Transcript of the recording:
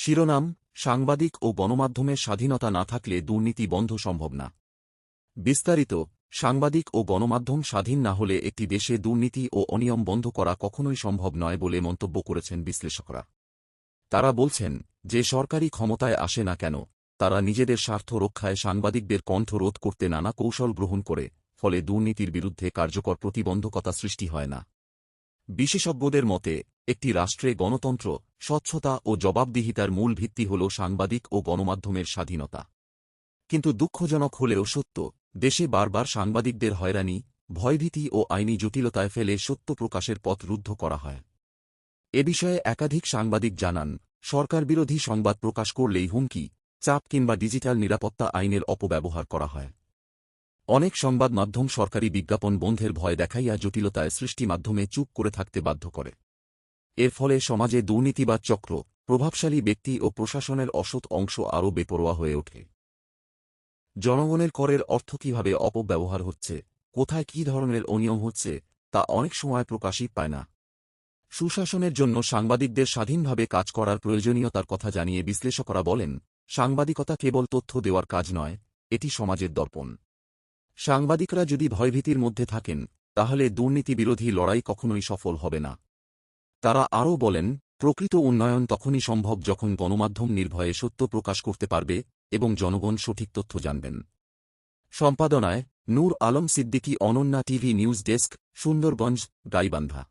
শিরোনাম: সাংবাদিক ও গণমাধ্যমের স্বাধীনতা না থাকলে দুর্নীতি বন্ধ সম্ভব না। বিস্তারিত: সাংবাদিক ও গণমাধ্যম স্বাধীন না হলে একটি দেশে দুর্নীতি ও অনিয়ম বন্ধ করা কখনোই সম্ভব নয় বলে মন্তব্য করেছেন বিশ্লেষকরা। তারা বলছেন, যে সরকারি ক্ষমতায় আসে না কেন, তারা নিজেদের স্বার্থ রক্ষায় সাংবাদিকদের কণ্ঠ রোধ করতে নানা কৌশল গ্রহণ করে, ফলে দুর্নীতির বিরুদ্ধে কার্যকর প্রতিবন্ধকতা সৃষ্টি হয় না। বিশেষজ্ঞদের মতে, একটি রাষ্ট্রে গণতন্ত্র, স্বচ্ছতা ও জবাবদিহিতার মূল ভিত্তি হল সাংবাদিক ও গণমাধ্যমের স্বাধীনতা। কিন্তু দুঃখজনক হলেও সত্য, দেশে বারবার সাংবাদিকদের হয়রানি, ভয়ভীতি ও আইনি জটিলতায় ফেলে সত্য প্রকাশের পথ রুদ্ধ করা হয়। এ বিষয়ে একাধিক সাংবাদিক জানান, সরকারবিরোধী সংবাদ প্রকাশ করলেই হুমকি, চাপ কিংবা ডিজিটাল নিরাপত্তা আইনের অপব্যবহার করা হয়। অনেক সংবাদ মাধ্যম সরকারি বিজ্ঞাপন বন্ধের ভয় দেখাইয়া জটিলতায় সৃষ্টি মাধ্যমে চুপ করে থাকতে বাধ্য করে। এর ফলে সমাজে দুর্নীতিবাদ চক্র, প্রভাবশালী ব্যক্তি ও প্রশাসনের অসৎ অংশ আরও বেপরোয়া হয়ে ওঠে। জনগণের করের অর্থ কিভাবে অপব্যবহার হচ্ছে, কোথায় কী ধরনের অনিয়ম হচ্ছে, তা অনেক সময় প্রকাশই পায় না। সুশাসনের জন্য সাংবাদিকদের স্বাধীনভাবে কাজ করার প্রয়োজনীয়তার কথা জানিয়ে বিশ্লেষকরা বলেন, সাংবাদিকতা কেবল তথ্য দেওয়ার কাজ নয়, এটি সমাজের দর্পণ। সাংবাদিকরা যদি ভয়ভীতির মধ্যে থাকেন, তাহলে দুর্নীতি বিরোধী লড়াই কখনোই সফল হবে না। তারা আরও বলেন, প্রকৃত উন্নয়ন তখনই সম্ভব যখন গণমাধ্যম নির্ভয়ে সত্য প্রকাশ করতে পারবে এবং জনগণ সঠিক তথ্য জানবেন। সম্পাদনায়: Nur Alam Siddiqui, Ananya TV news desk, Sundarganj, Gaibandha.